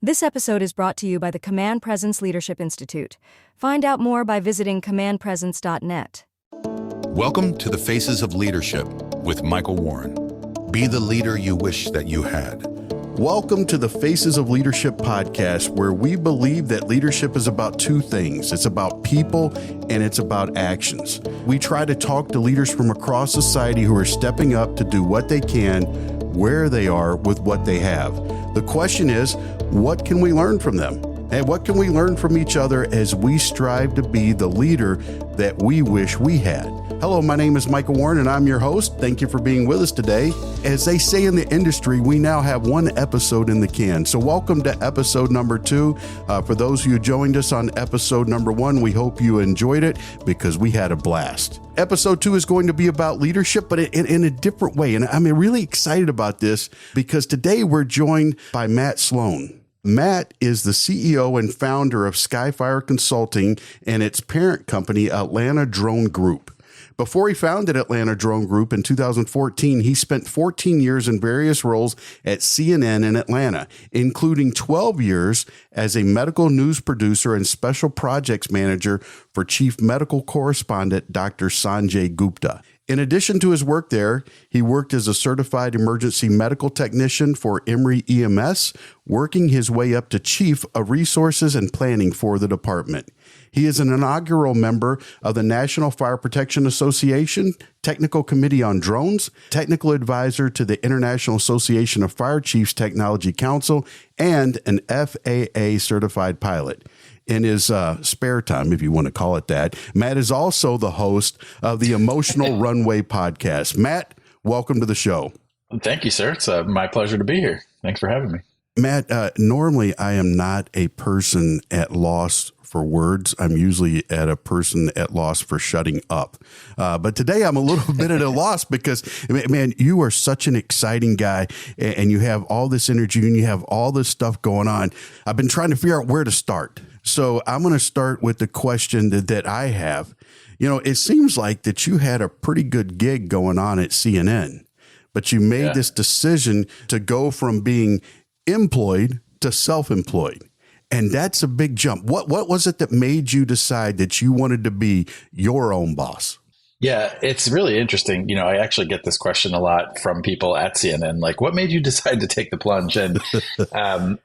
This episode is brought to you by the Command Presence Leadership Institute. Find out more by visiting commandpresence.net. Welcome to the Faces of Leadership with Michael Warren. Be the leader you wish that you had. Welcome to the Faces of Leadership podcast, where we believe that leadership is about two things. It's about people and it's about actions. We try to talk to leaders from across society who are stepping up to do what they can, where they are, with what they have. The question is, what can we learn from them? And what can we learn from each other as we strive to be the leader that we wish we had? Hello, my name is Michael Warren, and I'm your host. Thank you for being with us today. As they say in the industry, we now have one episode in the can. So welcome to episode number 2. For those of you who joined us on episode number 1, we hope you enjoyed it because we had a blast. Episode 2 is going to be about leadership, but in a different way. And I'm really excited about this because today we're joined by Matt Sloan. Matt is the CEO and founder of Skyfire Consulting and its parent company, Atlanta Drone Group. Before he founded Atlanta Drone Group in 2014, he spent 14 years in various roles at CNN in Atlanta, including 12 years as a medical news producer and special projects manager for chief medical correspondent Dr. Sanjay Gupta. In addition to his work there, he worked as a certified emergency medical technician for Emory EMS, working his way up to chief of resources and planning for the department. He is an inaugural member of the National Fire Protection Association, Technical Committee on Drones, technical advisor to the International Association of Fire Chiefs Technology Council, and an FAA certified pilot. In his spare time, if you want to call it that, Matt is also the host of the Emotional Runway podcast. Matt, welcome to the show. Thank you, sir. It's my pleasure to be here. Thanks for having me. Matt, normally I am not a person at loss for words. I'm usually at a person at loss for shutting up. But today I'm a little bit at a loss because, man, you are such an exciting guy and you have all this energy and you have all this stuff going on. I've been trying to figure out where to start. So I'm going to start with the question that I have. You know, it seems like that you had a pretty good gig going on at CNN, but you made this decision to go from being employed to self-employed. And that's a big jump. What was it that made you decide that you wanted to be your own boss? Yeah, it's really interesting. You know, I actually get this question a lot from people at CNN, like, what made you decide to take the plunge? And,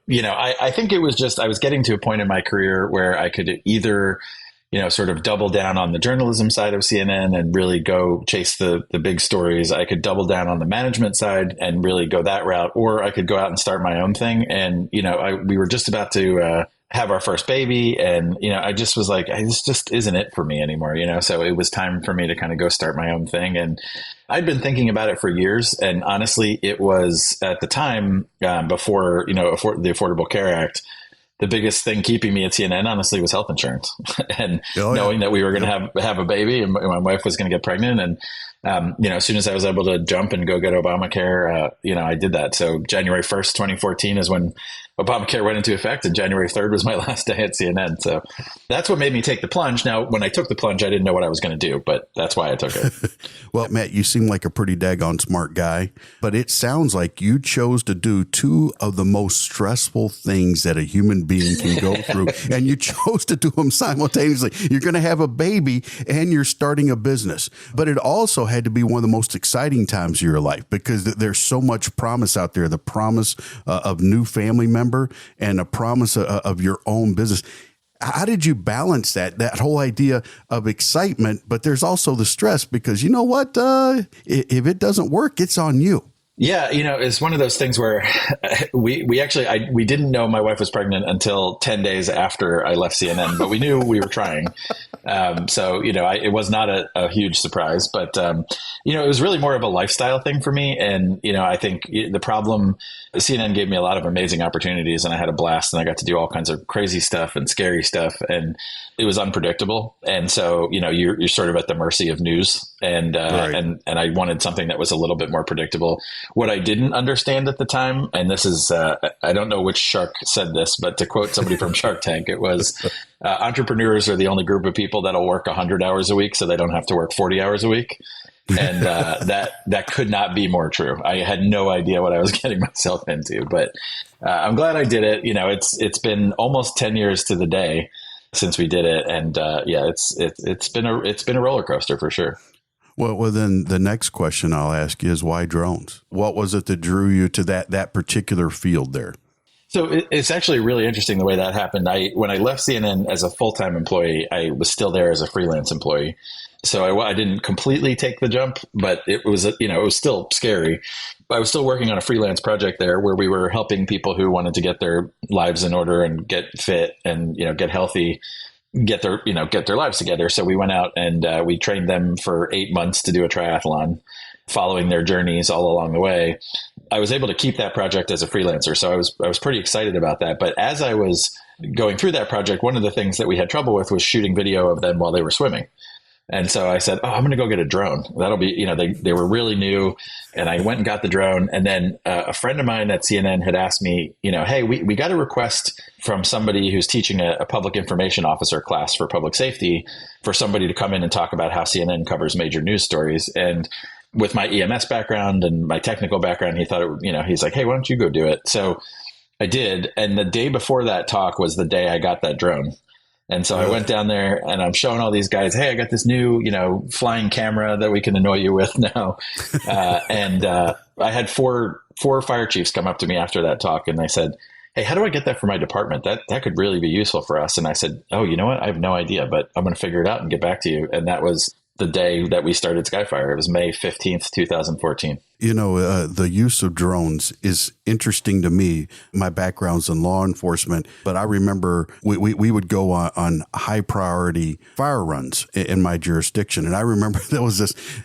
you know, I think it was just, I was getting to a point in my career where I could either, you know, sort of double down on the journalism side of CNN and really go chase the big stories. I could double down on the management side and really go that route, or I could go out and start my own thing. And, you know, we were just about to have our first baby. And, you know, I just was like, this just isn't it for me anymore, you know? So it was time for me to kind of go start my own thing. And I'd been thinking about it for years. And honestly, it was at the time before, you know, the Affordable Care Act, the biggest thing keeping me at CNN, honestly, was health insurance and knowing that we were going to have a baby and my wife was going to get pregnant. And, you know, as soon as I was able to jump and go get Obamacare, you know, I did that. So January 1st, 2014 is when Obamacare went into effect, and January 3rd was my last day at CNN. So that's what made me take the plunge. Now, when I took the plunge, I didn't know what I was going to do, but that's why I took it. Well, Matt, you seem like a pretty daggone smart guy, but it sounds like you chose to do two of the most stressful things that a human being can go through, and you chose to do them simultaneously. You're going to have a baby and you're starting a business, but it also had to be one of the most exciting times of your life because there's so much promise out there, the promise of new family members and a promise of your own business. How did you balance that whole idea of excitement, but there's also the stress because you know what, if it doesn't work, it's on you. Yeah, you know, it's one of those things where we actually we didn't know my wife was pregnant until 10 days after I left CNN, but we knew we were trying. So, you know, it was not a huge surprise, but, you know, it was really more of a lifestyle thing for me. And, you know, I think the problem, CNN gave me a lot of amazing opportunities and I had a blast and I got to do all kinds of crazy stuff and scary stuff. And it was unpredictable. And so, you know, you're sort of at the mercy of news. And, right. and I wanted something that was a little bit more predictable. What I didn't understand at the time, and this is, I don't know which shark said this, but to quote somebody from Shark Tank, it was entrepreneurs are the only group of people that'll work 100 hours a week so they don't have to work 40 hours a week. And that could not be more true. I had no idea what I was getting myself into, but I'm glad I did it. You know, it's been almost 10 years to the day since we did it, and it's been a roller coaster for sure. Well, then the next question I'll ask you is, why drones? What was it that drew you to that particular field there? So it's actually really interesting the way that happened. When I left CNN as a full-time employee, I was still there as a freelance employee. So I didn't completely take the jump, but it was still scary. I was still working on a freelance project there where we were helping people who wanted to get their lives in order and get fit and, get healthy, get their lives together. So we went out and we trained them for 8 months to do a triathlon, following their journeys all along the way. I was able to keep that project as a freelancer. So I was pretty excited about that. But as I was going through that project, one of the things that we had trouble with was shooting video of them while they were swimming. And so I said, I'm going to go get a drone. That'll be, they were really new. And I went and got the drone. And then a friend of mine at CNN had asked me, hey, we got a request from somebody who's teaching a public information officer class for public safety for somebody to come in and talk about how CNN covers major news stories. And with my EMS background and my technical background, he thought, he's like, hey, why don't you go do it? So I did. And the day before that talk was the day I got that drone. And so I went down there and I'm showing all these guys, hey, I got this new, flying camera that we can annoy you with now. I had four fire chiefs come up to me after that talk and they said, hey, how do I get that for my department? That could really be useful for us. And I said, oh, you know what? I have no idea, but I'm going to figure it out and get back to you. And that was the day that we started Skyfire. It was May 15th, 2014. The use of drones is interesting to me. My background's in law enforcement, but I remember we would go on high priority fire runs in my jurisdiction. And I remember there was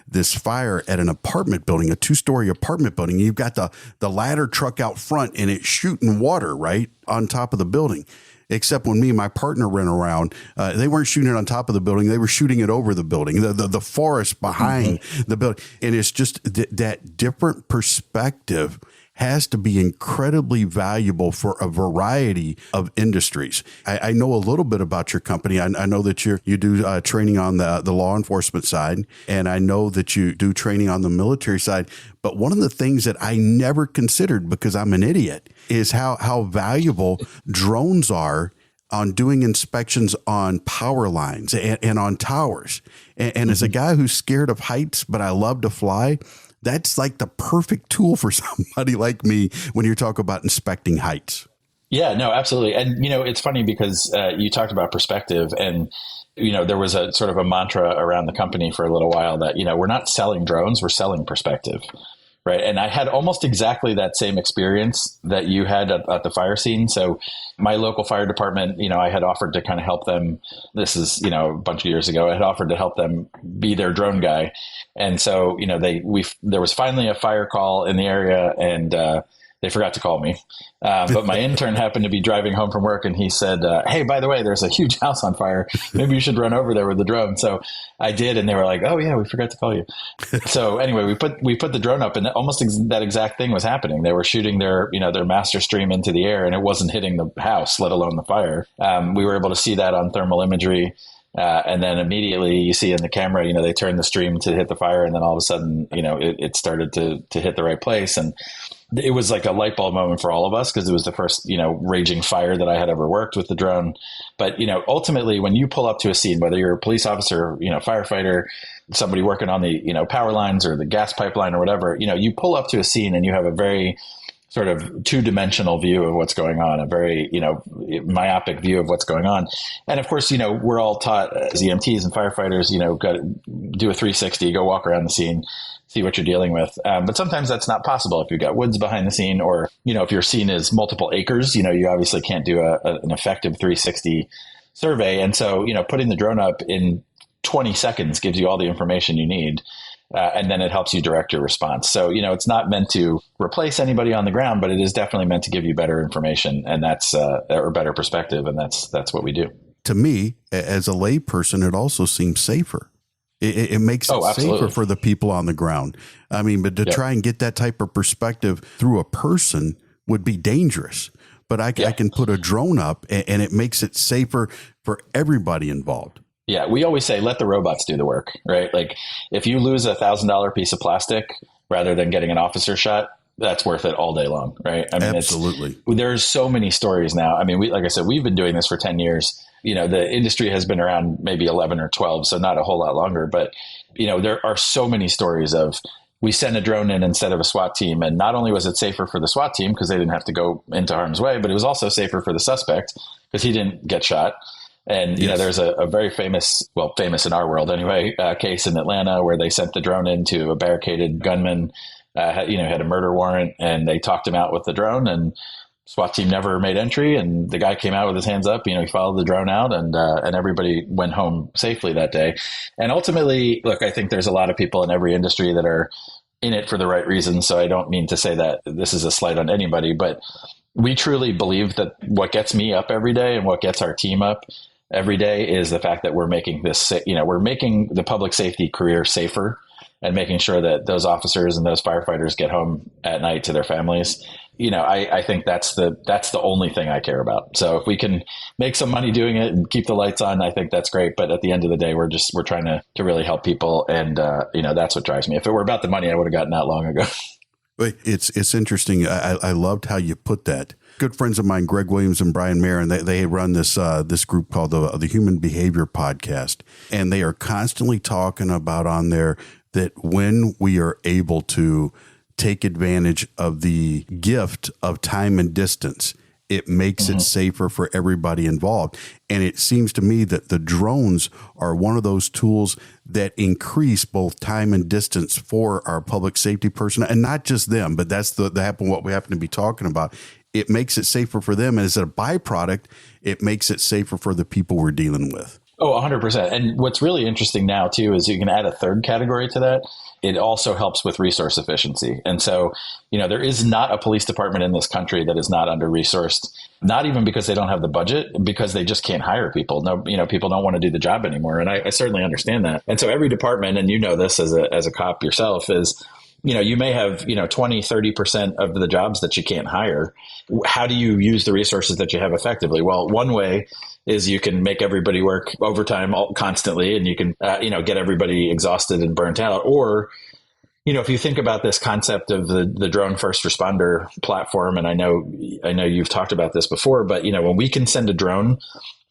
this fire at an apartment building, a 2-story apartment building. You've got the ladder truck out front and it's shooting water right on top of the building. Except when me and my partner ran around, they weren't shooting it on top of the building. They were shooting it over the building, the forest behind the building. And it's just that different perspective has to be incredibly valuable for a variety of industries. I know a little bit about your company. I know that you do training on the law enforcement side, and I know that you do training on the military side. But one of the things that I never considered, because I'm an idiot, is how valuable drones are on doing inspections on power lines and on towers. And as a guy who's scared of heights, but I love to fly, that's like the perfect tool for somebody like me when you're talking about inspecting heights. Yeah, no, absolutely. And, it's funny because you talked about perspective and, there was a sort of a mantra around the company for a little while that, we're not selling drones, we're selling perspective. Right. And I had almost exactly that same experience that you had at the fire scene. So my local fire department, I had offered to kind of help them. This is, a bunch of years ago, I had offered to help them be their drone guy. And so, there was finally a fire call in the area and they forgot to call me. But my intern happened to be driving home from work and he said, hey, by the way, there's a huge house on fire. Maybe you should run over there with the drone. So I did. And they were like, oh, yeah, we forgot to call you. So anyway, we put the drone up and almost that exact thing was happening. They were shooting their master stream into the air and it wasn't hitting the house, let alone the fire. We were able to see that on thermal imagery. And then immediately you see in the camera, they turned the stream to hit the fire. And then all of a sudden, it started to hit the right place. And it was like a light bulb moment for all of us because it was the first, raging fire that I had ever worked with the drone. But, ultimately, when you pull up to a scene, whether you're a police officer, firefighter, somebody working on the, power lines or the gas pipeline or whatever, you pull up to a scene and you have a very sort of two-dimensional view of what's going on, a very, myopic view of what's going on. And of course, we're all taught as EMTs and firefighters, got to do a 360, go walk around the scene, see what you're dealing with. But sometimes that's not possible if you've got woods behind the scene or, if your scene is multiple acres, you obviously can't do an effective 360 survey. And so, putting the drone up in 20 seconds gives you all the information you need. And then it helps you direct your response. So, it's not meant to replace anybody on the ground, but it is definitely meant to give you better information and that's, or better perspective. And that's what we do. To me, as a lay person, it also seems safer. It makes it safer for the people on the ground. I mean, but to try and get that type of perspective through a person would be dangerous. But I can put a drone up and it makes it safer for everybody involved. Yeah, we always say, let the robots do the work, right? Like if you lose $1,000 piece of plastic rather than getting an officer shot, that's worth it all day long, right? I mean, Absolutely. There's so many stories now. I mean, like I said, we've been doing this for 10 years. The industry has been around maybe 11 or 12, so not a whole lot longer. But, there are so many stories of we sent a drone in instead of a SWAT team. And not only was it safer for the SWAT team because they didn't have to go into harm's way, but it was also safer for the suspect because he didn't get shot. And, there's a very famous in our world anyway, case in Atlanta where they sent the drone into a barricaded gunman, had a murder warrant, and they talked him out with the drone, and SWAT team never made entry. And the guy came out with his hands up, he followed the drone out, and everybody went home safely that day. And ultimately, look, I think there's a lot of people in every industry that are in it for the right reasons. So I don't mean to say that this is a slight on anybody, but we truly believe that what gets me up every day and what gets our team up every day is the fact that we're making we're making the public safety career safer and making sure that those officers and those firefighters get home at night to their families. I think that's the only thing I care about. So if we can make some money doing it and keep the lights on, I think that's great. But at the end of the day, we're trying to really help people. And, that's what drives me. If it were about the money, I would have gotten out long ago. It's interesting. I loved how you put that. Good friends of mine, Greg Williams and Brian Marin, they run this group called the Human Behavior Podcast, and they are constantly talking about on there that when we are able to take advantage of the gift of time and distance, it makes it safer for everybody involved. And it seems to me that the drones are one of those tools that increase both time and distance for our public safety personnel, and not just them, but that's what we happen to be talking about. It makes it safer for them. And as a byproduct, it makes it safer for the people we're dealing with. Oh, 100%. And what's really interesting now, too, is you can add a third category to that. It also helps with resource efficiency. And so, there is not a police department in this country that is not under-resourced, not even because they don't have the budget, because they just can't hire people. No, people don't want to do the job anymore. And I certainly understand that. And so every department, and this as a cop yourself, is you may have, 20, 30% of the jobs that you can't hire. How do you use the resources that you have effectively? Well, one way is you can make everybody work overtime constantly, and you can, get everybody exhausted and burnt out. Or, if you think about this concept of the drone first responder platform, and I know you've talked about this before, but, when we can send a drone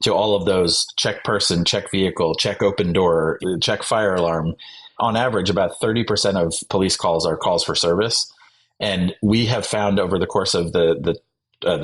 to all of those check person, check vehicle, check open door, check fire alarm, on average, about 30% of police calls are calls for service. And we have found over the course of the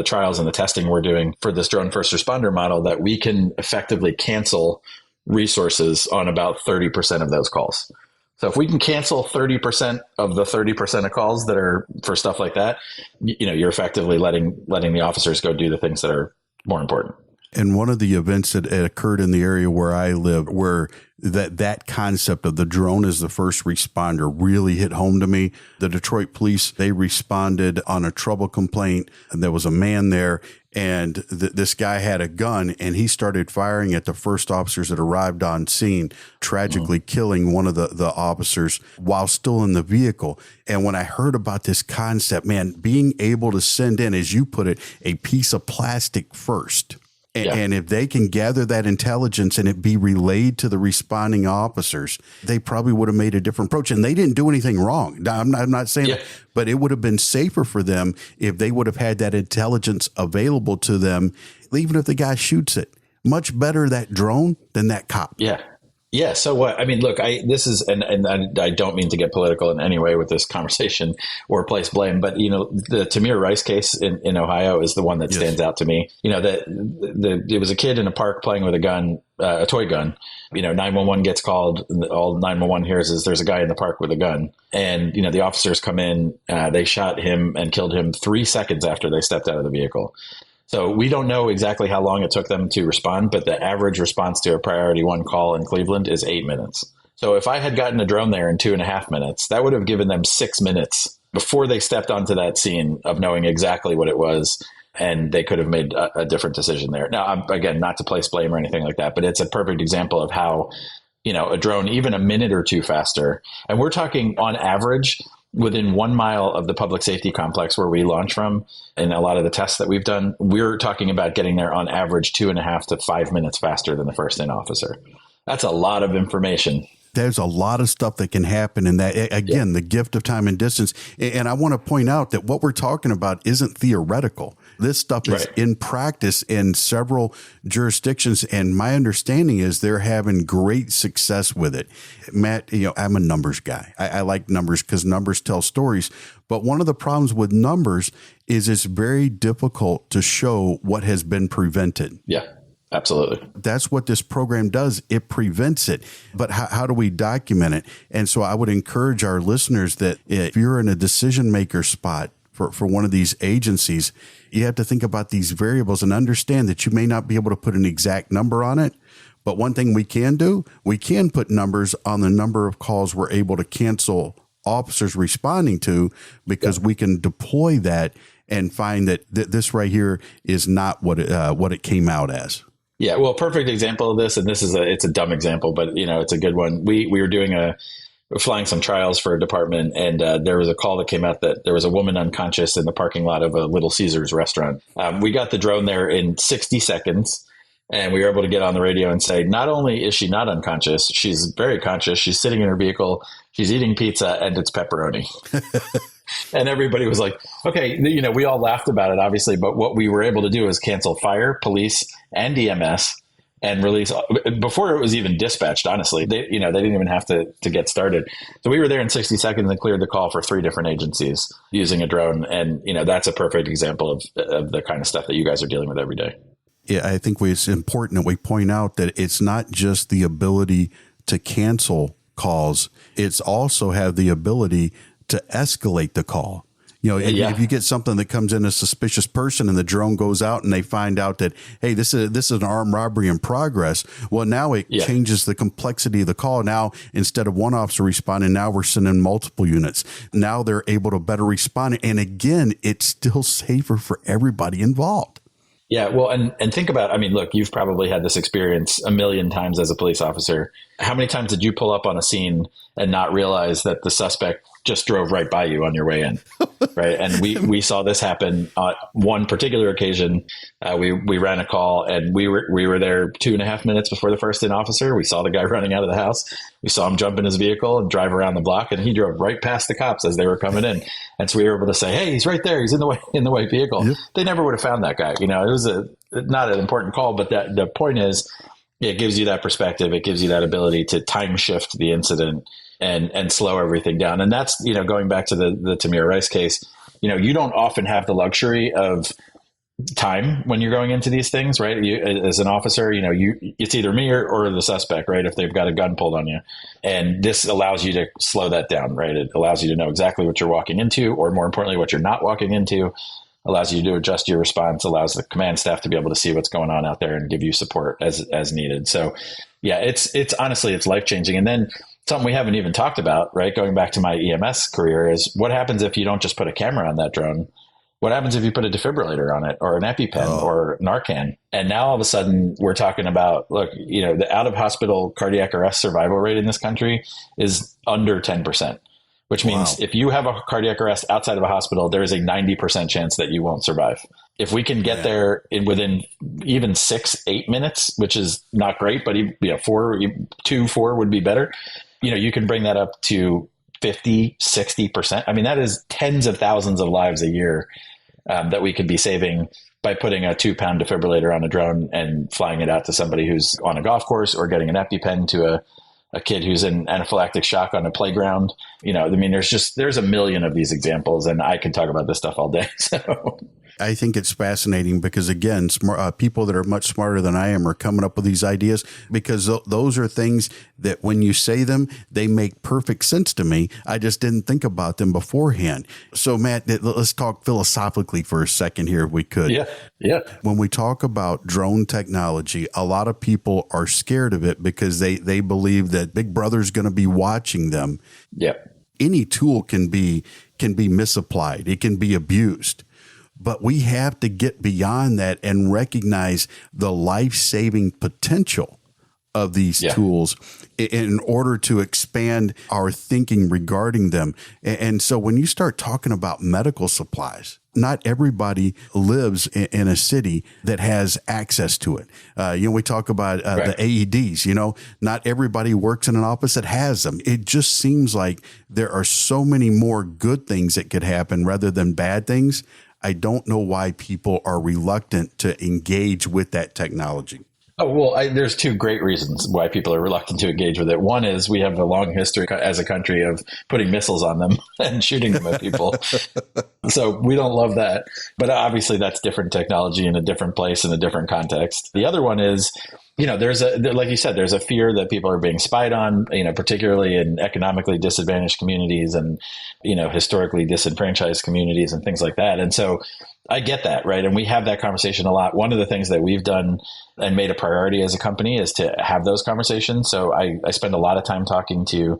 trials and the testing we're doing for this drone first responder model that we can effectively cancel resources on about 30% of those calls. So if we can cancel 30% of the 30% of calls that are for stuff like that, you're effectively letting the officers go do the things that are more important. And one of the events that occurred in the area where I live, where that concept of the drone as the first responder really hit home to me. The Detroit police, they responded on a trouble complaint, and there was a man there, and this guy had a gun, and he started firing at the first officers that arrived on scene, tragically killing one of the officers while still in the vehicle. And when I heard about this concept, man, being able to send in, as you put it, a piece of plastic first. And if they can gather that intelligence and it be relayed to the responding officers, they probably would have made a different approach. And they didn't do anything wrong. I'm not saying that, but it would have been safer for them if they would have had that intelligence available to them, even if the guy shoots it. Much better that drone than that cop. Yeah. Yeah. So what? I mean, look, this is, and I don't mean to get political in any way with this conversation or place blame, but the Tamir Rice case in Ohio is the one that stands out to me. It was a kid in a park playing with a gun, a toy gun. 911 gets called. And all 911 hears is there's a guy in the park with a gun, and the officers come in. They shot him and killed him 3 seconds after they stepped out of the vehicle. So we don't know exactly how long it took them to respond, but the average response to a priority 1 call in Cleveland is 8 minutes. So if I had gotten a drone there in 2.5 minutes, that would have given them 6 minutes before they stepped onto that scene of knowing exactly what it was, and they could have made a different decision there. Now, again, not to place blame or anything like that, but it's a perfect example of how, a drone, even a minute or two faster, and we're talking on average, within 1 mile of the public safety complex where we launch from, and a lot of the tests that we've done, we're talking about getting there on average 2.5 to 5 minutes faster than the first in officer. That's a lot of information. There's a lot of stuff that can happen in that. Again, the gift of time and distance. And I want to point out that what we're talking about isn't theoretical. This stuff is in practice in several jurisdictions. And my understanding is they're having great success with it. Matt, I'm a numbers guy. I like numbers because numbers tell stories. But one of the problems with numbers is it's very difficult to show what has been prevented. Yeah. Absolutely. That's what this program does. It prevents it. But how do we document it? And so I would encourage our listeners that if you're in a decision maker spot for one of these agencies, you have to think about these variables and understand that you may not be able to put an exact number on it. But one thing we can do, we can put numbers on the number of calls we're able to cancel officers responding to, because we can deploy that and find that this right here is not what it came out as. Yeah, well, perfect example of this, and it's a dumb example, but it's a good one. We were flying some trials for a department, and there was a call that came out that there was a woman unconscious in the parking lot of a Little Caesars restaurant. We got the drone there in 60 seconds, and we were able to get on the radio and say, not only is she not unconscious, she's very conscious. She's sitting in her vehicle, she's eating pizza, and it's pepperoni. And everybody was like, okay, we all laughed about it, obviously, but what we were able to do is cancel fire, police, and EMS and release before it was even dispatched. Honestly, they didn't even have to get started. So we were there in 60 seconds and cleared the call for 3 different agencies using a drone. And, that's a perfect example of the kind of stuff that you guys are dealing with every day. Yeah, I think it's important that we point out that it's not just the ability to cancel calls. It's also have the ability to escalate the call. If you get something that comes in a suspicious person and the drone goes out and they find out that, hey, this is an armed robbery in progress. Well, now it changes the complexity of the call. Now, instead of one officer responding, now we're sending multiple units. Now they're able to better respond. And again, it's still safer for everybody involved. Yeah. Well, and think about, look, you've probably had this experience a million times as a police officer. How many times did you pull up on a scene and not realize that the suspect just drove right by you on your way in? Right. And we saw this happen on one particular occasion. We ran a call and we were there 2.5 minutes before the first in officer. We saw the guy running out of the house. We saw him jump in his vehicle and drive around the block, and he drove right past the cops as they were coming in. And so we were able to say, hey, he's right there. He's in the white vehicle. Yep. They never would have found that guy. It was not an important call, but the point is, it gives you that perspective. It gives you that ability to time shift the incident and slow everything down. And that's, going back to the Tamir Rice case, you don't often have the luxury of time when you're going into these things, right? You, as an officer, it's either me or the suspect, right? If they've got a gun pulled on you. And this allows you to slow that down, right? It allows you to know exactly what you're walking into, or more importantly, what you're not walking into. Allows you to adjust your response, allows the command staff to be able to see what's going on out there and give you support as needed. So yeah, it's honestly, it's life-changing. And then something we haven't even talked about, right? Going back to my EMS career, is what happens if you don't just put a camera on that drone? What happens if you put a defibrillator on it, or an EpiPen or Narcan? And now all of a sudden we're talking about, look, the out of hospital cardiac arrest survival rate in this country is under 10%. Which means if you have a cardiac arrest outside of a hospital, there is a 90% chance that you won't survive. If we can get there within even 6-8 minutes, which is not great, but 4 would be better. You can bring that up to 50, 60%. That is tens of thousands of lives a year that we could be saving by putting a 2-pound defibrillator on a drone and flying it out to somebody who's on a golf course, or getting an EpiPen to a kid who's in anaphylactic shock on a playground. There's a million of these examples, and I can talk about this stuff all day. So I think it's fascinating because, again, people that are much smarter than I am are coming up with these ideas, because those are things that when you say them, they make perfect sense to me. I just didn't think about them beforehand. So, Matt, let's talk philosophically for a second here, if we could. Yeah. When we talk about drone technology, a lot of people are scared of it because they believe that Big Brother's going to be watching them. Yeah. Any tool can be misapplied. It can be abused. But we have to get beyond that and recognize the life-saving potential of these tools in order to expand our thinking regarding them. And so when you start talking about medical supplies, not everybody lives in a city that has access to it. We talk about the AEDs, not everybody works in an office that has them. It just seems like there are so many more good things that could happen rather than bad things. I don't know why people are reluctant to engage with that technology. Oh, well, there's two great reasons why people are reluctant to engage with it. One is we have a long history as a country of putting missiles on them and shooting them at people. So we don't love that. But obviously that's different technology in a different place, in a different context. The other one is, like you said, there's a fear that people are being spied on, particularly in economically disadvantaged communities and, historically disenfranchised communities and things like that. And so I get that, right? And we have that conversation a lot. One of the things that we've done and made a priority as a company is to have those conversations. So I spend a lot of time talking to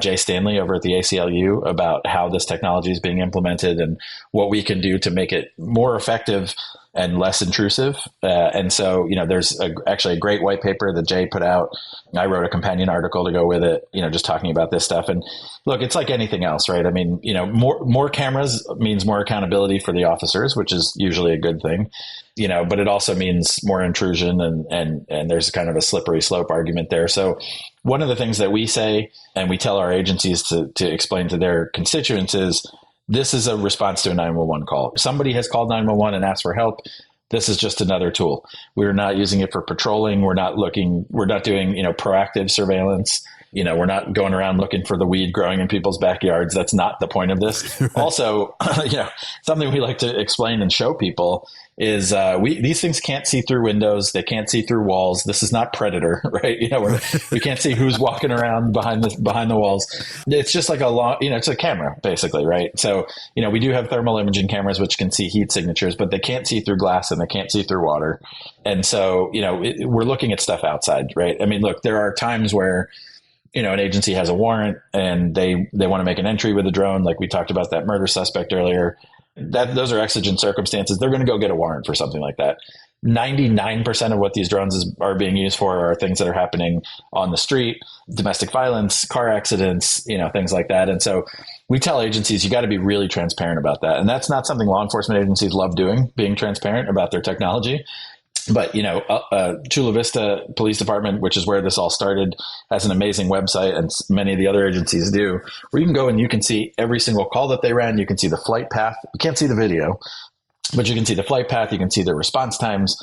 Jay Stanley over at the ACLU about how this technology is being implemented and what we can do to make it more effective and less intrusive. And so, there's actually a great white paper that Jay put out. I wrote a companion article to go with it, just talking about this stuff. And look, it's like anything else, right? I mean, more cameras means more accountability for the officers, which is usually a good thing, but it also means more intrusion and there's kind of a slippery slope argument there. So one of the things that we say, and we tell our agencies to explain to their constituents is, this is a response to a 911 call. If somebody has called 911 and asked for help, this is just another tool. We're not using it for patrolling. We're not doing, proactive surveillance. We're not going around looking for the weed growing in people's backyards. That's not the point of this. Also, something we like to explain and show people is these things can't see through windows. They can't see through walls. This is not Predator, right? We can't see who's walking around behind the walls. It's just like it's a camera basically, right? So, we do have thermal imaging cameras, which can see heat signatures, but they can't see through glass and they can't see through water. And so, we're looking at stuff outside, right? I mean, look, there are times where, an agency has a warrant and they want to make an entry with a drone. Like we talked about that murder suspect earlier. Those are exigent circumstances. They're going to go get a warrant for something like that. 99% of what these drones are being used for are things that are happening on the street, domestic violence, car accidents, things like that. And so we tell agencies, you got to be really transparent about that. And that's not something law enforcement agencies love doing, being transparent about their technology. But, Chula Vista Police Department, which is where this all started, has an amazing website, and many of the other agencies do, where you can go and you can see every single call that they ran. You can see the flight path. You can't see the video, but you can see the flight path. You can see their response times,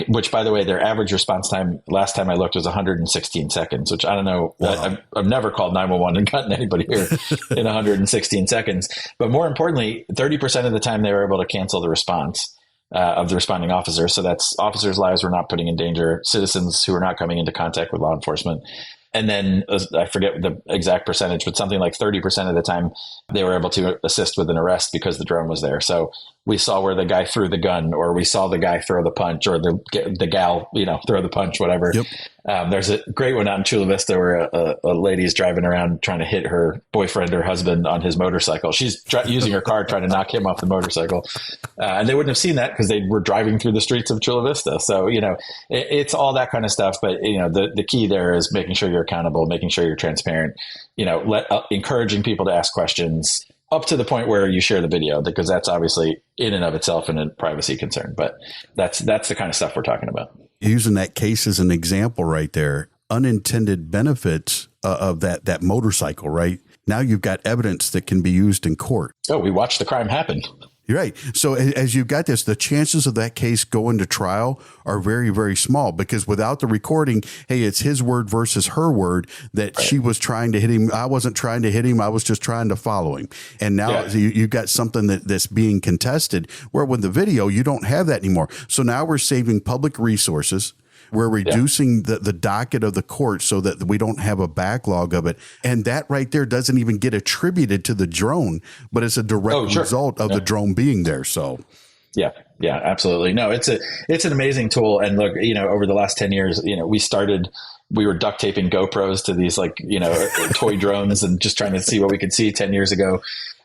which, by the way, their average response time, last time I looked, was 116 seconds, which I don't know. Wow. I've never called 911 and gotten anybody here in 116 seconds. But more importantly, 30% of the time they were able to cancel the response of the responding officer. So that's officers' lives we're not putting in danger, citizens who are not coming into contact with law enforcement. And then I forget the exact percentage, but something like 30% of the time they were able to assist with an arrest because the drone was there. So we saw where the guy threw the gun, or we saw the guy throw the punch, or the gal, throw the punch, whatever. Yep. There's a great one out in Chula Vista where a lady's driving around trying to hit her boyfriend or husband on his motorcycle. She's using her car trying to knock him off the motorcycle. And they wouldn't have seen that because they were driving through the streets of Chula Vista. So, it's all that kind of stuff. But, the key there is making sure you're accountable, making sure you're transparent, encouraging people to ask questions up to the point where you share the video, because that's obviously in and of itself a privacy concern. But that's the kind of stuff we're talking about. Using that case as an example right there, unintended benefits of that motorcycle, right? Now you've got evidence that can be used in court. Oh, we watched the crime happen. You're right. So as you've got this, the chances of that case going to trial are very, very small, because without the recording, hey, it's his word versus her word that She was trying to hit him. I wasn't trying to hit him. I was just trying to follow him. And now you've got something that's being contested, where with the video, you don't have that anymore. So now we're saving public resources. We're reducing the docket of the court so that we don't have a backlog of it. And that right there doesn't even get attributed to the drone, but it's a direct result of the drone being there. So, yeah, absolutely. No, it's an amazing tool. And look, over the last 10 years, we were duct taping GoPros to these toy drones and just trying to see what we could see 10 years ago.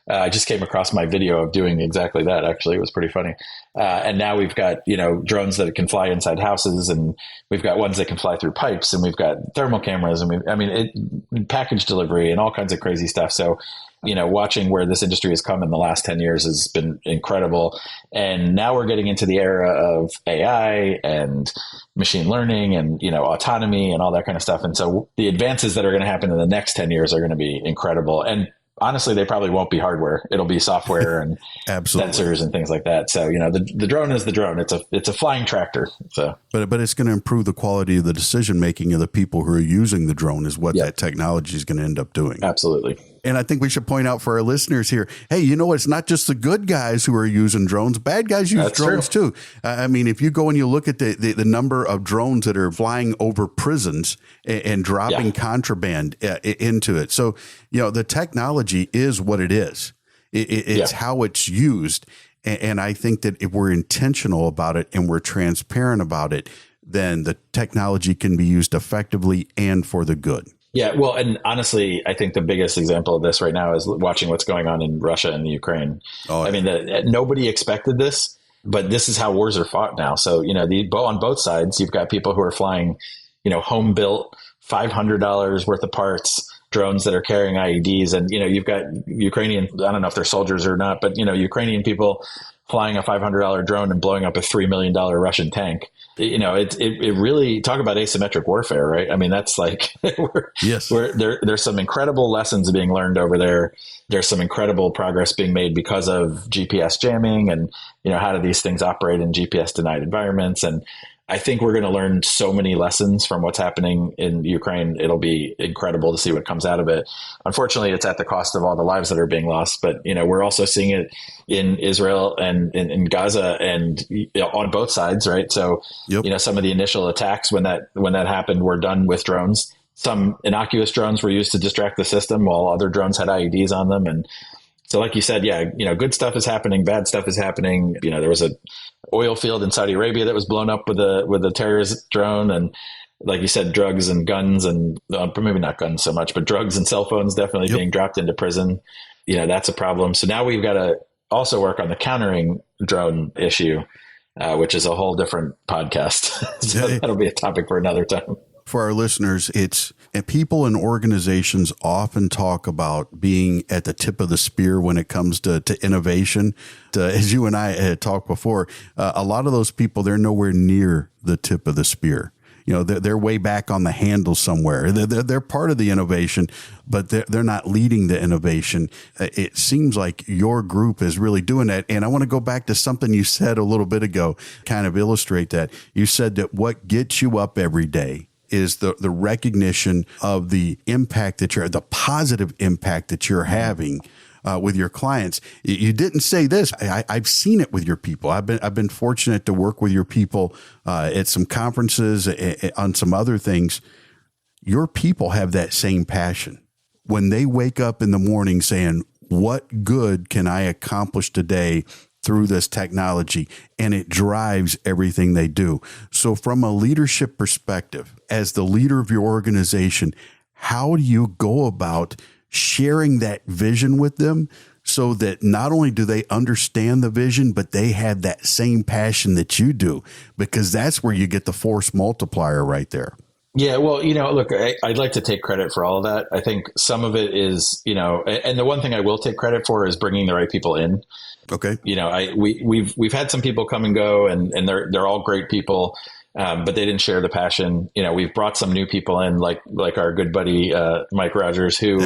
I just came across my video of doing exactly that. Actually, it was pretty funny. And now we've got, drones that can fly inside houses, and we've got ones that can fly through pipes, and we've got thermal cameras, and package delivery and all kinds of crazy stuff. So, watching where this industry has come in the last 10 years has been incredible. And now we're getting into the era of AI and machine learning and, autonomy and all that kind of stuff. And so the advances that are going to happen in the next 10 years are going to be incredible. And honestly, they probably won't be hardware. It'll be software and sensors and things like that. So, the drone is the drone. It's a flying tractor. So, but it's going to improve the quality of the decision making of the people who are using the drone is what that technology is going to end up doing. Absolutely. And I think we should point out for our listeners here, hey, it's not just the good guys who are using drones. Bad guys use drones too. If you go and you look at the number of drones that are flying over prisons and dropping contraband into it. So, the technology is what it is. It's how it's used. And I think that if we're intentional about it and we're transparent about it, then the technology can be used effectively and for the good. Yeah, well, and honestly, I think the biggest example of this right now is watching what's going on in Russia and the Ukraine. Nobody expected this, but this is how wars are fought now. So, on both sides, you've got people who are flying, home built, $500 worth of parts, drones that are carrying IEDs. And, you've got Ukrainian, I don't know if they're soldiers or not, but, Ukrainian people flying a $500 drone and blowing up a $3 million Russian tank. It really, talk about asymmetric warfare, right? That's like, there's some incredible lessons being learned over there. There's some incredible progress being made because of GPS jamming and, how do these things operate in GPS denied environments. And I think we're going to learn so many lessons from what's happening in Ukraine. It'll be incredible to see what comes out of it. Unfortunately, it's at the cost of all the lives that are being lost. But, we're also seeing it in Israel and in Gaza and on both sides, right? So, some of the initial attacks when that happened were done with drones. Some innocuous drones were used to distract the system while other drones had IEDs on them. And so like you said, good stuff is happening, bad stuff is happening. There was a oil field in Saudi Arabia that was blown up with a terrorist drone. And like you said, drugs and guns and maybe not guns so much, but drugs and cell phones definitely being dropped into prison. That's a problem. So now we've got to also work on the countering drone issue, which is a whole different podcast. So that'll be a topic for another time. For our listeners, and people and organizations often talk about being at the tip of the spear when it comes to innovation. As you and I had talked before, a lot of those people, they're nowhere near the tip of the spear. They're way back on the handle somewhere. They're part of the innovation, but they're not leading the innovation. It seems like your group is really doing that. And I want to go back to something you said a little bit ago, kind of illustrate that. You said that what gets you up every day is the recognition of the impact the positive impact that you're having with your clients. You didn't say this. I've seen it with your people. I've been fortunate to work with your people at some conferences, on some other things. Your people have that same passion. When they wake up in the morning saying, what good can I accomplish today through this technology? And it drives everything they do. So from a leadership perspective, as the leader of your organization, how do you go about sharing that vision with them so that not only do they understand the vision, but they have that same passion that you do? Because that's where you get the force multiplier right there. Yeah, well, look, I'd like to take credit for all of that. I think some of it is, and the one thing I will take credit for is bringing the right people in. Okay. We've had some people come and go, and they're all great people, but they didn't share the passion. We've brought some new people in, like our good buddy Mike Rogers, who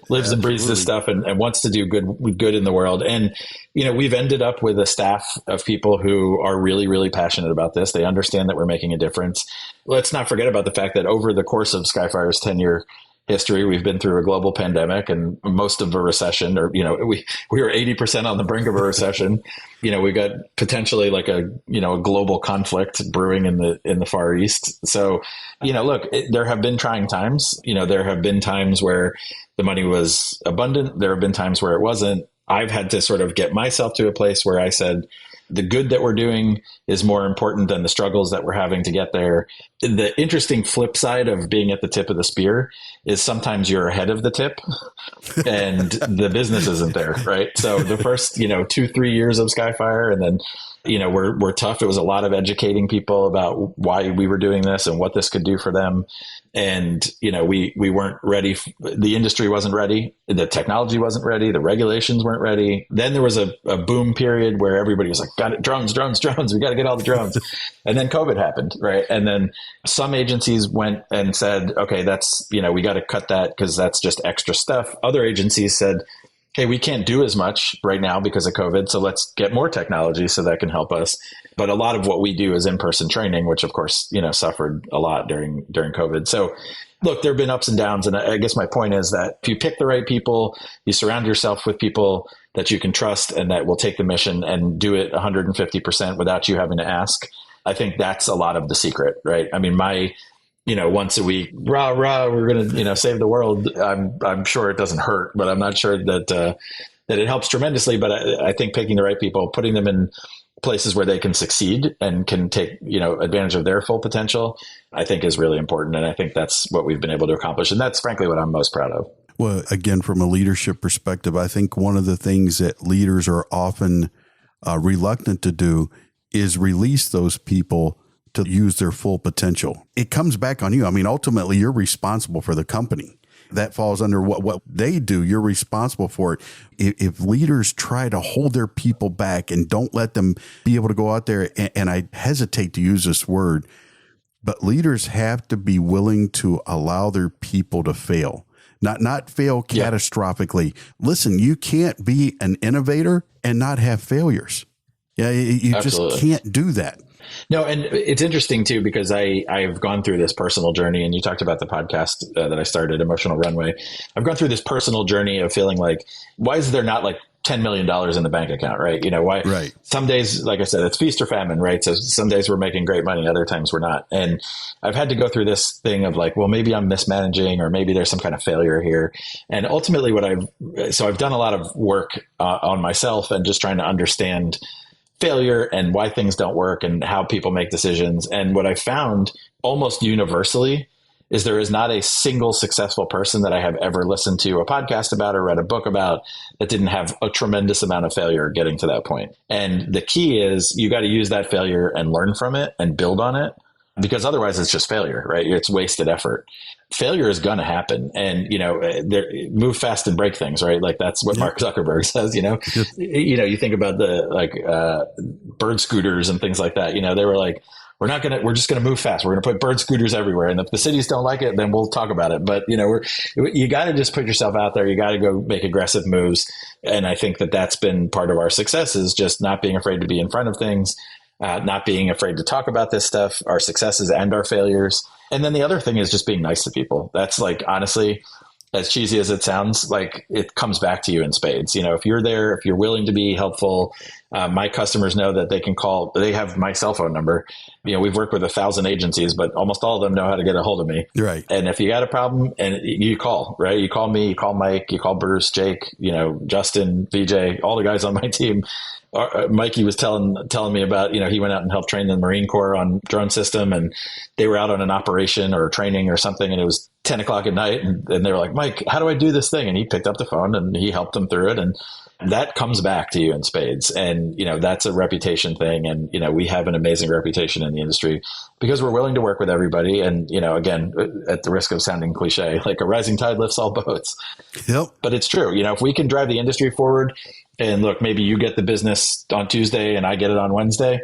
lives and breathes this stuff and wants to do good in the world. And we've ended up with a staff of people who are really, really passionate about this. They understand that we're making a difference. Let's not forget about the fact that over the course of Skyfire's 10-year history, we've been through a global pandemic and most of a recession, or, we were 80% on the brink of a recession. We got potentially like a global conflict brewing in the Far East. So, look, there have been trying times. There have been times where the money was abundant. There have been times where it wasn't. I've had to sort of get myself to a place where I said, the good that we're doing is more important than the struggles that we're having to get there. The interesting flip side of being at the tip of the spear is sometimes you're ahead of the tip and the business isn't there, right? So the first, 2-3 years of Skyfire, and then, we're tough. It was a lot of educating people about why we were doing this and what this could do for them. And, we weren't ready. The industry wasn't ready. The technology wasn't ready. The regulations weren't ready. Then there was a boom period where everybody was like, got it, drones. We got to get all the drones. And then COVID happened, right? And then some agencies went and said, okay, that's, we got to cut that because that's just extra stuff. Other agencies said, hey, we can't do as much right now because of COVID, so let's get more technology so that can help us. But a lot of what we do is in-person training, which of course, suffered a lot during COVID. So look, there have been ups and downs. And I guess my point is that if you pick the right people, you surround yourself with people that you can trust and that will take the mission and do it 150% without you having to ask. I think that's a lot of the secret, right? I mean, once a week, rah, we're going to, save the world. I'm sure it doesn't hurt, but I'm not sure that it helps tremendously. But I think picking the right people, putting them in places where they can succeed and can take, advantage of their full potential, I think is really important. And I think that's what we've been able to accomplish. And that's frankly what I'm most proud of. Well, again, from a leadership perspective, I think one of the things that leaders are often reluctant to do is release those people to use their full potential. It comes back on you. I mean, ultimately, you're responsible for the company. That falls under what they do. You're responsible for it. If leaders try to hold their people back and don't let them be able to go out there, and I hesitate to use this word, but leaders have to be willing to allow their people to fail, not fail catastrophically. Listen, you can't be an innovator and not have failures. Yeah, you Absolutely. Just can't do that. No, and it's interesting too, because I've gone through this personal journey, and you talked about the podcast that I started, Emotional Runway. I've gone through this personal journey of feeling like, why is there not like $10 million in the bank account, right? Why? Right. Some days, like I said, it's feast or famine, right? So some days we're making great money, other times we're not. And I've had to go through this thing of like, well, maybe I'm mismanaging, or maybe there's some kind of failure here. And ultimately I've done a lot of work on myself and just trying to understand failure and why things don't work and how people make decisions. And what I found almost universally is there is not a single successful person that I have ever listened to a podcast about or read a book about that didn't have a tremendous amount of failure getting to that point. And the key is you got to use that failure and learn from it and build on it, because otherwise it's just failure, right? It's wasted effort. Failure is going to happen, and move fast and break things, right? Like that's what Mark Zuckerberg says. You think about the bird scooters and things like that. They were like, we're just gonna move fast. We're gonna put bird scooters everywhere, and if the cities don't like it, then we'll talk about it. But you got to just put yourself out there. You got to go make aggressive moves, and I think that's been part of our success, is just not being afraid to be in front of things. Not being afraid to talk about this stuff, our successes and our failures. And then the other thing is just being nice to people. That's like, honestly, as cheesy as it sounds, like it comes back to you in spades. If you're there, if you're willing to be helpful, my customers know that they can call, they have my cell phone number. We've worked with 1,000 agencies, but almost all of them know how to get a hold of me. Right. And if you got a problem, and you call, right? You call me, you call Mike, you call Bruce, Jake, Justin, VJ, all the guys on my team. Mikey was telling me about, he went out and helped train the Marine Corps on drone system, and they were out on an operation or training or something, and it was 10 o'clock at night, and they were like, Mike, how do I do this thing? And he picked up the phone and he helped them through it. And that comes back to you in spades. And, that's a reputation thing. And, we have an amazing reputation in the industry because we're willing to work with everybody. And, again, at the risk of sounding cliche, like a rising tide lifts all boats. Yep. But it's true. If we can drive the industry forward, and look, maybe you get the business on Tuesday and I get it on Wednesday,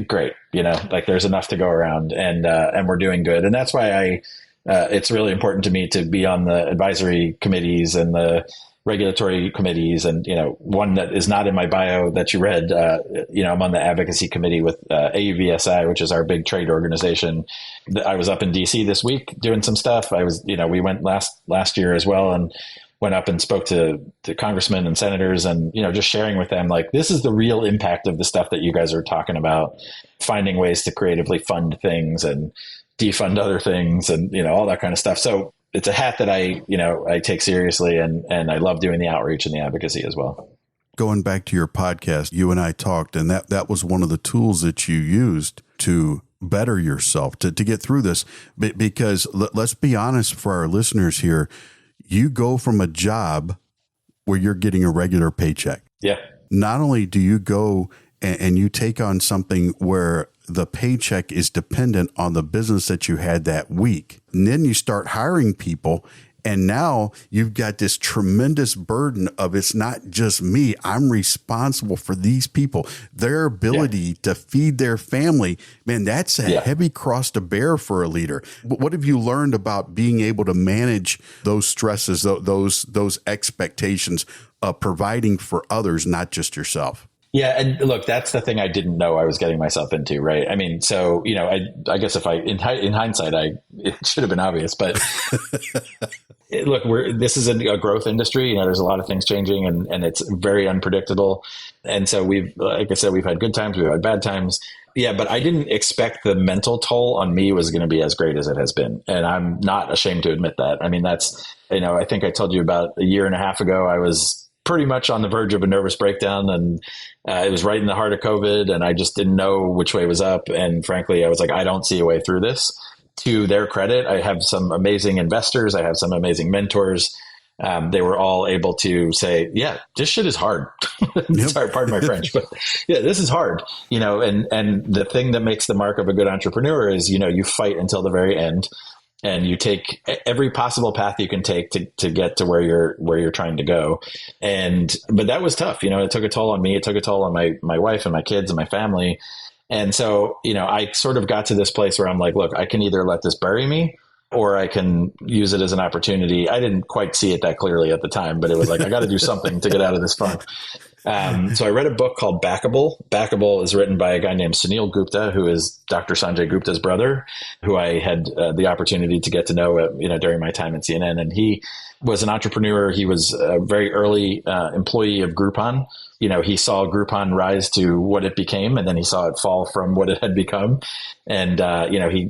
great. There's enough to go around, and we're doing good. And that's why it's really important to me to be on the advisory committees and the regulatory committees. And, one that is not in my bio that you read, I'm on the advocacy committee with AUVSI, which is our big trade organization. I was up in DC this week doing some stuff. We went last year as well, and went up and spoke to congressmen and senators, and, just sharing with them, like, this is the real impact of the stuff that you guys are talking about, finding ways to creatively fund things and defund other things and, all that kind of stuff. So it's a hat that I take seriously, and I love doing the outreach and the advocacy as well. Going back to your podcast, you and I talked, and that was one of the tools that you used to better yourself, to get through this. Because let's be honest for our listeners here, you go from a job where you're getting a regular paycheck. Yeah. Not only do you go and you take on something where the paycheck is dependent on the business that you had that week, and then you start hiring people. And now you've got this tremendous burden of, it's not just me. I'm responsible for these people, their ability to feed their family. Man, that's a heavy cross to bear for a leader. What have you learned about being able to manage those stresses, those expectations of providing for others, not just yourself? Yeah. And look, that's the thing I didn't know I was getting myself into. Right. I mean, so, I guess if in hindsight, it should have been obvious, but look, this is a growth industry. There's a lot of things changing and it's very unpredictable. And so like I said, we've had good times, we've had bad times. Yeah. But I didn't expect the mental toll on me was going to be as great as it has been. And I'm not ashamed to admit that. I mean, that's, I think I told you about a year and a half ago, I was pretty much on the verge of a nervous breakdown, and it was right in the heart of COVID, and I just didn't know which way was up. And frankly, I was like, I don't see a way through this. To their credit, I have some amazing investors. I have some amazing mentors. They were all able to say, yeah, this shit is hard. Sorry, pardon my French, but yeah, this is hard, and the thing that makes the mark of a good entrepreneur is, you fight until the very end. And you take every possible path you can take to get to where you're trying to go. But that was tough. It took a toll on me. It took a toll on my wife and my kids and my family. And so, I sort of got to this place where I'm like, look, I can either let this bury me or I can use it as an opportunity. I didn't quite see it that clearly at the time, but it was like, I got to do something to get out of this funk. So I read a book called Backable. Backable is written by a guy named Sunil Gupta, who is Dr. Sanjay Gupta's brother, who I had the opportunity to get to know, during my time at CNN. And he was an entrepreneur. He was a very early employee of Groupon. He saw Groupon rise to what it became, and then he saw it fall from what it had become. And,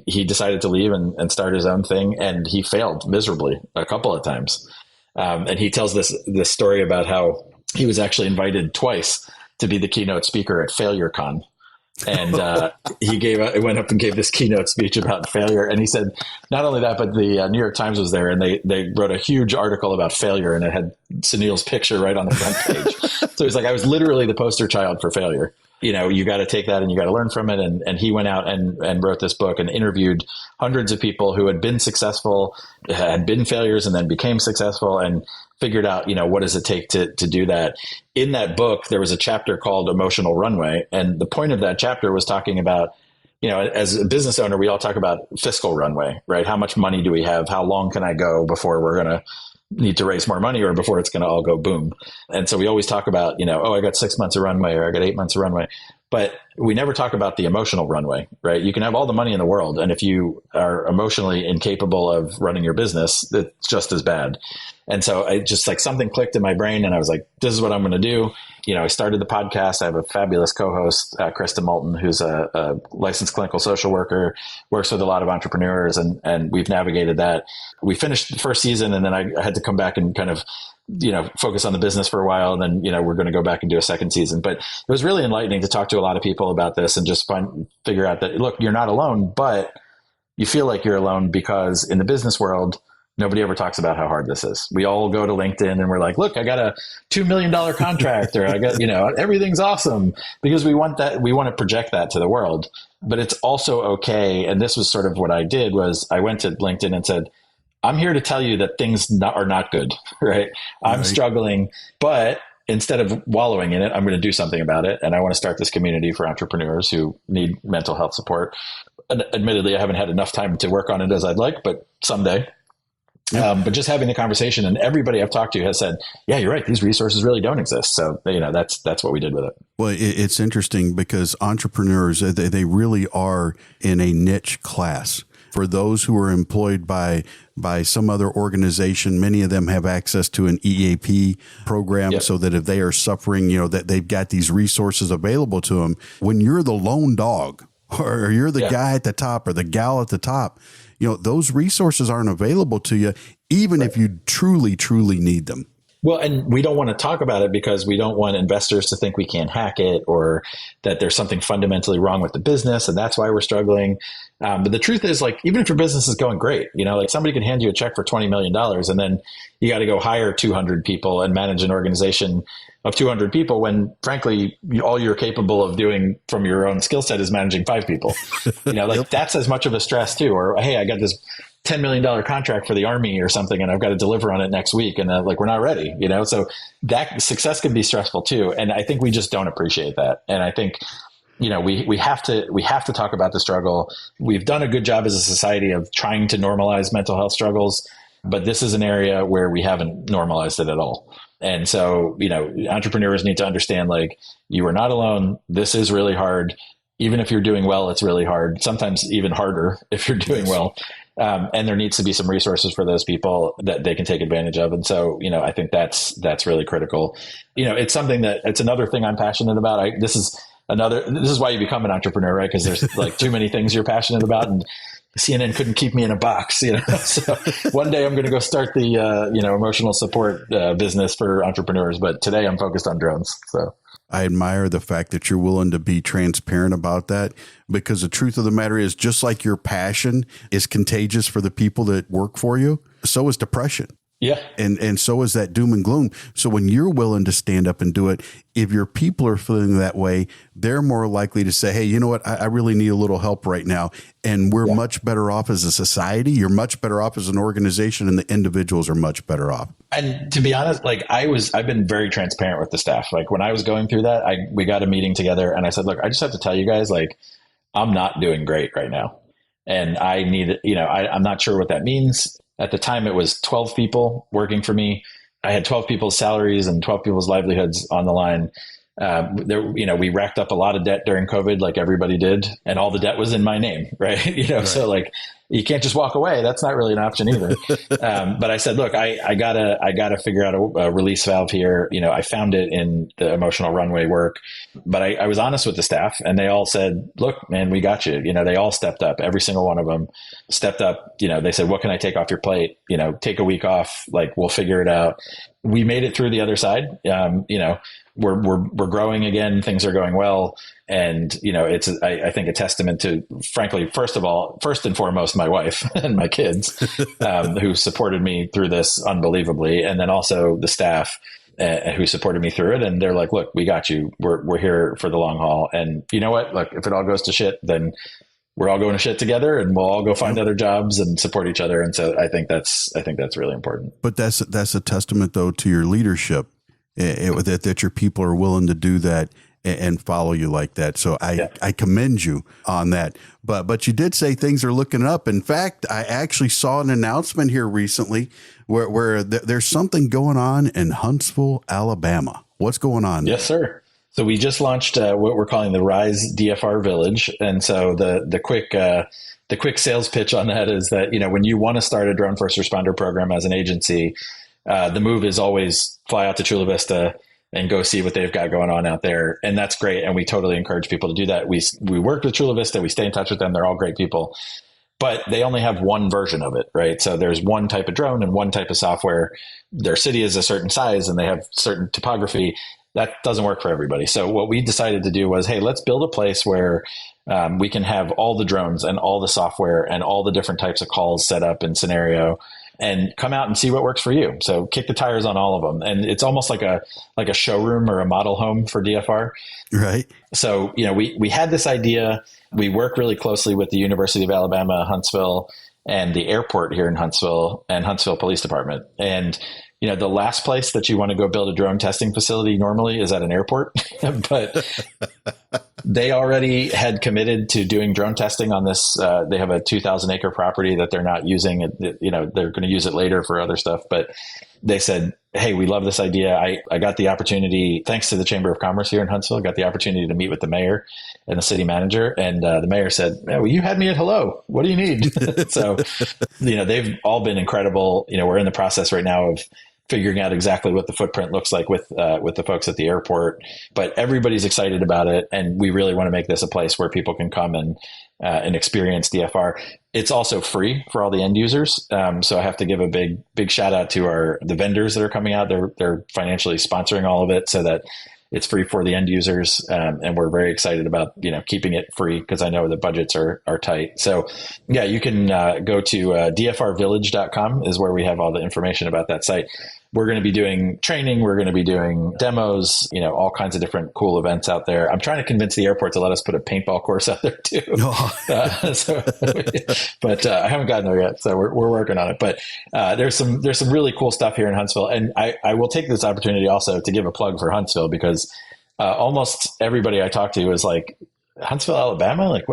he decided to leave and start his own thing, and he failed miserably a couple of times. And he tells this story about how he was actually invited twice to be the keynote speaker at FailureCon. And he went up and gave this keynote speech about failure. And he said, not only that, but the New York Times was there, and they wrote a huge article about failure, and it had Sunil's picture right on the front page. So he's like, I was literally the poster child for failure. You got to take that and you got to learn from it. And he went out and wrote this book and interviewed hundreds of people who had been successful, had been failures, and then became successful, and figured out, what does it take to do that? In that book, there was a chapter called Emotional Runway. And the point of that chapter was talking about, as a business owner, we all talk about fiscal runway, right? How much money do we have? How long can I go before we're going to need to raise more money, or before it's going to all go boom? And so we always talk about, I got 6 months of runway, or I got 8 months of runway. But we never talk about the emotional runway, right? You can have all the money in the world, and if you are emotionally incapable of running your business, it's just as bad. And so I just something clicked in my brain, and I was like, this is what I'm going to do. I started the podcast. I have a fabulous co-host, Krista Moulton, who's a licensed clinical social worker, works with a lot of entrepreneurs, and we've navigated that. We finished the first season, and then I had to come back and kind of focus on the business for a while. And then, we're going to go back and do a second season. But it was really enlightening to talk to a lot of people about this and just figure out that, look, you're not alone, but you feel like you're alone because in the business world, nobody ever talks about how hard this is. We all go to LinkedIn and we're like, look, I got a $2 million contract, or I got, everything's awesome, because we want to project that to the world. But it's also okay. And this was sort of what I did, was I went to LinkedIn and said, I'm here to tell you that things are not good, right? I'm struggling, but instead of wallowing in it, I'm going to do something about it. And I want to start this community for entrepreneurs who need mental health support. Admittedly, I haven't had enough time to work on it as I'd like, but someday. But just having the conversation, and everybody I've talked to has said, yeah, you're right, these resources really don't exist. So, that's what we did with it. Well, it's interesting because entrepreneurs, they really are in a niche class. For those who are employed by some other organization, many of them have access to an EAP program, so that if they are suffering, that they've got these resources available to them. When you're the lone dog, or you're the guy at the top or the gal at the top, those resources aren't available to you, even if you truly, truly need them. Well, and we don't want to talk about it because we don't want investors to think we can't hack it or that there's something fundamentally wrong with the business. And that's why we're struggling. But the truth is, like, even if your business is going great, like somebody can hand you a check for $20 million and then you got to go hire 200 people and manage an organization of 200 people when, frankly, all you're capable of doing from your own skill set is managing 5 people. Like that's as much of a stress too. Or, hey, I got this $10 million contract for the Army or something, and I've got to deliver on it next week. And we're not ready, so that success can be stressful too. And I think we just don't appreciate that. And I think, we have to talk about the struggle. We've done a good job as a society of trying to normalize mental health struggles, but this is an area where we haven't normalized it at all. And so, entrepreneurs need to understand, like, you are not alone. This is really hard. Even if you're doing well, it's really hard. Sometimes even harder if you're doing well. And there needs to be some resources for those people that they can take advantage of. And so, I think that's really critical. It's something it's another thing I'm passionate about. This is why you become an entrepreneur, right? Because there's like too many things you're passionate about, and CNN couldn't keep me in a box, So one day I'm going to go start the, emotional support business for entrepreneurs. But today I'm focused on drones. So I admire the fact that you're willing to be transparent about that, because the truth of the matter is, just like your passion is contagious for the people that work for you, so is depression. Yeah. And so is that doom and gloom. So when you're willing to stand up and do it, if your people are feeling that way, they're more likely to say, hey, you know what? I really need a little help right now. And we're much better off as a society. You're much better off as an organization, and the individuals are much better off. And to be honest, I've been very transparent with the staff. Like when I was going through that, we got a meeting together and I said, look, I just have to tell you guys, I'm not doing great right now. And I need, I'm not sure what that means. At the time, it was 12 people working for me. I had 12 people's salaries and 12 people's livelihoods on the line. We racked up a lot of debt during COVID, like everybody did, and all the debt was in my name, right? Right. So you can't just walk away. That's not really an option either. But I said, look, I gotta figure out a release valve here. I found it in the emotional runway work, but I was honest with the staff, and they all said, look, man, we got you. They all stepped up. Every single one of them stepped up. They said, what can I take off your plate? Take a week off. We'll figure it out. We made it through the other side. We're growing again. Things are going well. And, it's, I think, a testament to, frankly, first and foremost, my wife and my kids, who supported me through this unbelievably. And then also the staff who supported me through it. And they're like, look, we got you. We're here for the long haul. And you know what? Look, if it all goes to shit, then we're all going to shit together, and we'll all go find other jobs and support each other. And so I think that's really important. But that's a testament, though, to your leadership, that your people are willing to do that and follow you like that. So I commend you on that. But you did say things are looking up. In fact, I actually saw an announcement here recently where there's something going on in Huntsville, Alabama. What's going on? Yes, sir. So we just launched what we're calling the Rise DFR Village. And so the quick sales pitch on that is that, when you want to start a drone first responder program as an agency, the move is always fly out to Chula Vista and go see what they've got going on out there. And that's great. And we totally encourage people to do that. We work with Chula Vista. We stay in touch with them. They're all great people, but they only have one version of it, right? So there's one type of drone and one type of software. Their city is a certain size and they have certain topography. That doesn't work for everybody. So what we decided to do was, hey, let's build a place where we can have all the drones and all the software and all the different types of calls set up in scenario, and come out and see what works for you. So kick the tires on all of them. And it's almost like a showroom or a model home for DFR. Right. So, we had this idea. We work really closely with the University of Alabama, Huntsville, and the airport here in Huntsville and Huntsville Police Department. And, the last place that you want to go build a drone testing facility normally is at an airport, but they already had committed to doing drone testing on this. They have a 2,000 acre property that they're not using. They're going to use it later for other stuff, but they said, hey, we love this idea. I got the opportunity, thanks to the Chamber of Commerce here in Huntsville, got the opportunity to meet with the mayor and the city manager. And the mayor said, well, you had me at hello. What do you need? So, they've all been incredible. We're in the process right now of figuring out exactly what the footprint looks like with the folks at the airport, but everybody's excited about it. And we really want to make this a place where people can come and experience DFR. It's also free for all the end users. So I have to give a big shout out to the vendors that are coming out. They're financially sponsoring all of it so that it's free for the end users. And we're very excited about, keeping it free because I know the budgets are tight. So yeah, you can go to dfrvillage.com is where we have all the information about that site. We're going to be doing training. We're going to be doing demos, all kinds of different cool events out there. I'm trying to convince the airport to let us put a paintball course out there too. But I haven't gotten there yet. So we're working on it. But there's some really cool stuff here in Huntsville. And I will take this opportunity also to give a plug for Huntsville because almost everybody I talk to is like, Huntsville, Alabama? Like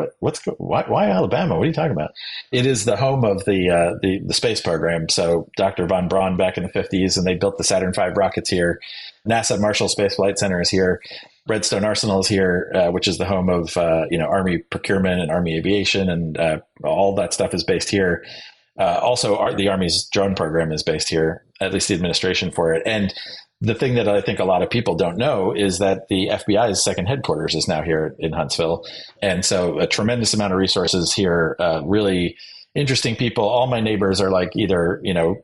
why Alabama? What are you talking about? It is the home of the space program. So Dr. von Braun back in the 50s, and they built the Saturn V rockets here. NASA Marshall Space Flight Center is here. Redstone Arsenal is here, which is the home of Army procurement and Army aviation, and all that stuff is based here. Also, the Army's drone program is based here, at least the administration for it. And the thing that I think a lot of people don't know is that the FBI's second headquarters is now here in Huntsville. And so a tremendous amount of resources here, really interesting people. All my neighbors are like either,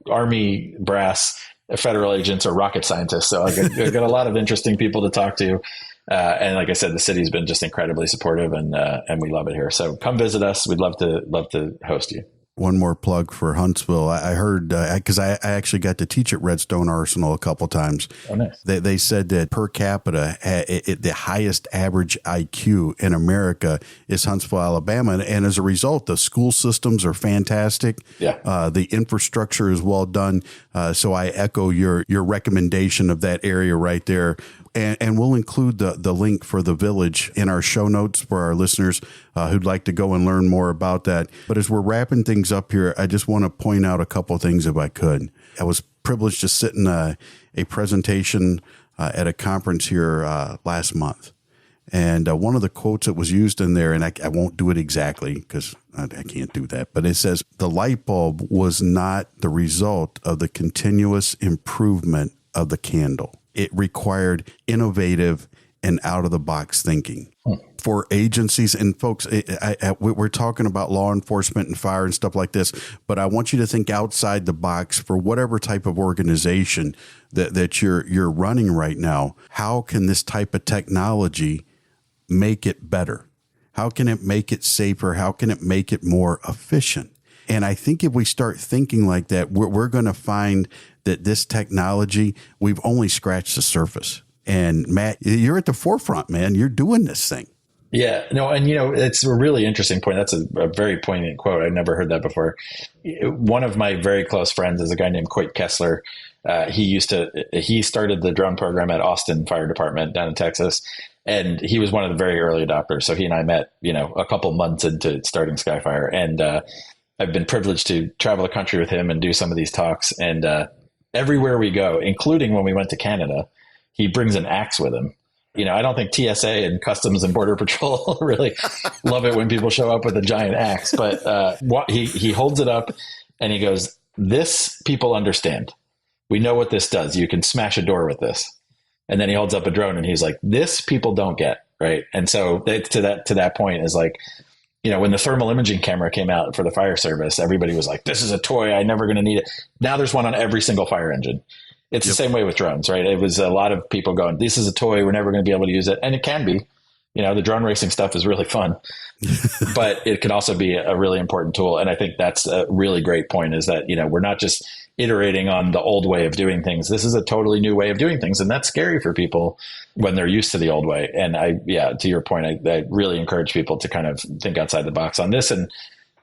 Army brass, federal agents, or rocket scientists. So I got a lot of interesting people to talk to. And like I said, the city's been just incredibly supportive and we love it here. So come visit us. We'd love to host you. One more plug for Huntsville. I heard, because I actually got to teach at Redstone Arsenal a couple times. Oh, nice. They said that per capita, the highest average IQ in America is Huntsville, Alabama. And as a result, the school systems are fantastic. Yeah. The infrastructure is well done. So I echo your recommendation of that area right there. And we'll include the link for the village in our show notes for our listeners who'd like to go and learn more about that. But as we're wrapping things up here, I just want to point out a couple of things if I could. I was privileged to sit in a presentation at a conference here last month. And one of the quotes that was used in there, and I won't do it exactly because I can't do that, but it says, the light bulb was not the result of the continuous improvement of the candle. It required innovative and out-of-the-box thinking. For agencies and folks, we're talking about law enforcement and fire and stuff like this, but I want you to think outside the box for whatever type of organization that you're running right now. How can this type of technology make it better? How can it make it safer? How can it make it more efficient? And I think if we start thinking like that, we're going to find that this technology, we've only scratched the surface. And Matt, you're at the forefront, man. You're doing this thing. Yeah, no, and it's a really interesting point. That's a very poignant quote. I've never heard that before. One of my very close friends is a guy named Coit Kessler. He started the drone program at Austin Fire Department down in Texas, and he was one of the very early adopters. So he and I met, a couple months into starting Skyfire, and I've been privileged to travel the country with him and do some of these talks. And everywhere we go, including when we went to Canada, he brings an axe with him. I don't think TSA and Customs and Border Patrol really love it when people show up with a giant axe, but he holds it up and he goes, "This people understand. We know what this does. You can smash a door with this." And then he holds up a drone and he's like, "This people don't get." Right. And so to that point is like, when the thermal imaging camera came out for the fire service, everybody was like, "This is a toy. I'm never going to need it." Now there's one on every single fire engine. It's the same way with drones, right? It was a lot of people going, "This is a toy. We're never going to be able to use it." And it can be, the drone racing stuff is really fun, but it can also be a really important tool. And I think that's a really great point is that, we're not just iterating on the old way of doing things. This is a totally new way of doing things. And that's scary for people when they're used to the old way. And to your point, I really encourage people to kind of think outside the box on this. And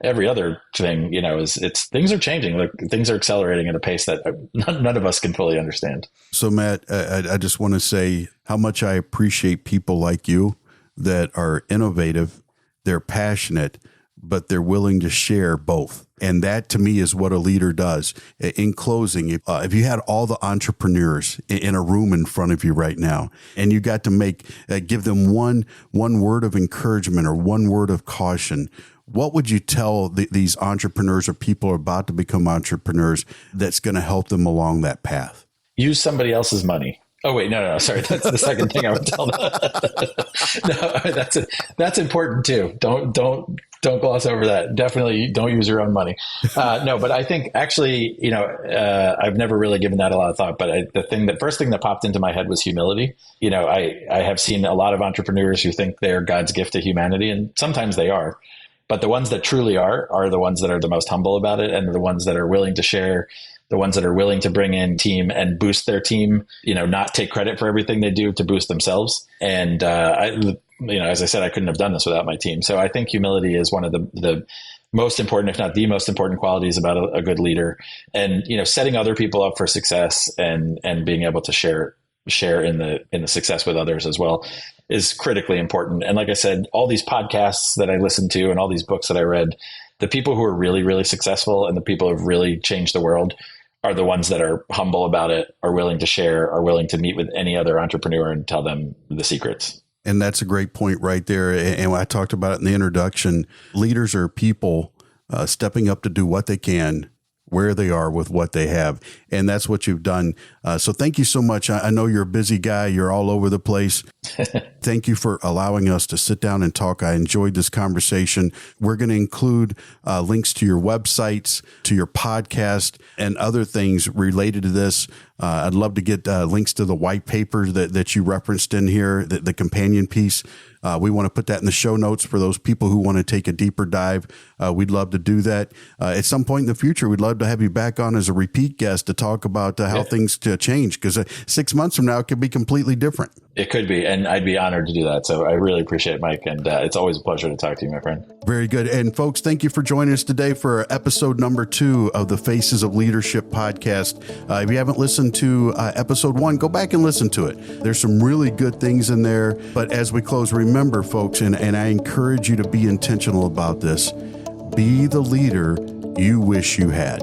every other thing, things are changing. Like things are accelerating at a pace that none of us can fully understand. So Matt, I just want to say how much I appreciate people like you that are innovative, they're passionate, but they're willing to share both. And that to me is what a leader does. In closing, if you had all the entrepreneurs in a room in front of you right now, and you got to give them one word of encouragement or one word of caution, what would you tell these entrepreneurs or people who are about to become entrepreneurs that's going to help them along that path? Use somebody else's money. Oh, wait, no, sorry. That's the second thing I would tell them. No, that's important too. Don't Don't gloss over that. Definitely don't use your own money. No, but I think actually, I've never really given that a lot of thought. But the first thing that popped into my head was humility. I have seen a lot of entrepreneurs who think they're God's gift to humanity, and sometimes they are. But the ones that truly are the ones that are the most humble about it, and the ones that are willing to share, the ones that are willing to bring in team and boost their team, not take credit for everything they do to boost themselves. And, as I said, I couldn't have done this without my team. So I think humility is one of the most important, if not the most important qualities about a good leader. And, setting other people up for success and being able to share in the success with others as well is critically important. And like I said, all these podcasts that I listened to and all these books that I read, the people who are really, really successful and the people who have really changed the world are the ones that are humble about it, are willing to share, are willing to meet with any other entrepreneur and tell them the secrets. And that's a great point right there. And I talked about it in the introduction. Leaders are people stepping up to do what they can, where they are with what they have. And that's what you've done. So thank you so much. I know you're a busy guy. You're all over the place. Thank you for allowing us to sit down and talk. I enjoyed this conversation. We're going to include links to your websites, to your podcast, and other things related to this. I'd love to get links to the white paper that you referenced in here, the companion piece. We want to put that in the show notes for those people who want to take a deeper dive. We'd love to do that. At some point in the future, we'd love to have you back on as a repeat guest to talk about how things change, because 6 months from now, it could be completely different. It could be, and I'd be honored to do that. So I really appreciate it, Mike, and it's always a pleasure to talk to you, my friend. Very good. And folks, thank you for joining us today for episode number 2 of the Faces of Leadership podcast. If you haven't listened to episode 1, go back and listen to it. There's some really good things in there. But as we close, remember, folks, and I encourage you to be intentional about this, be the leader you wish you had.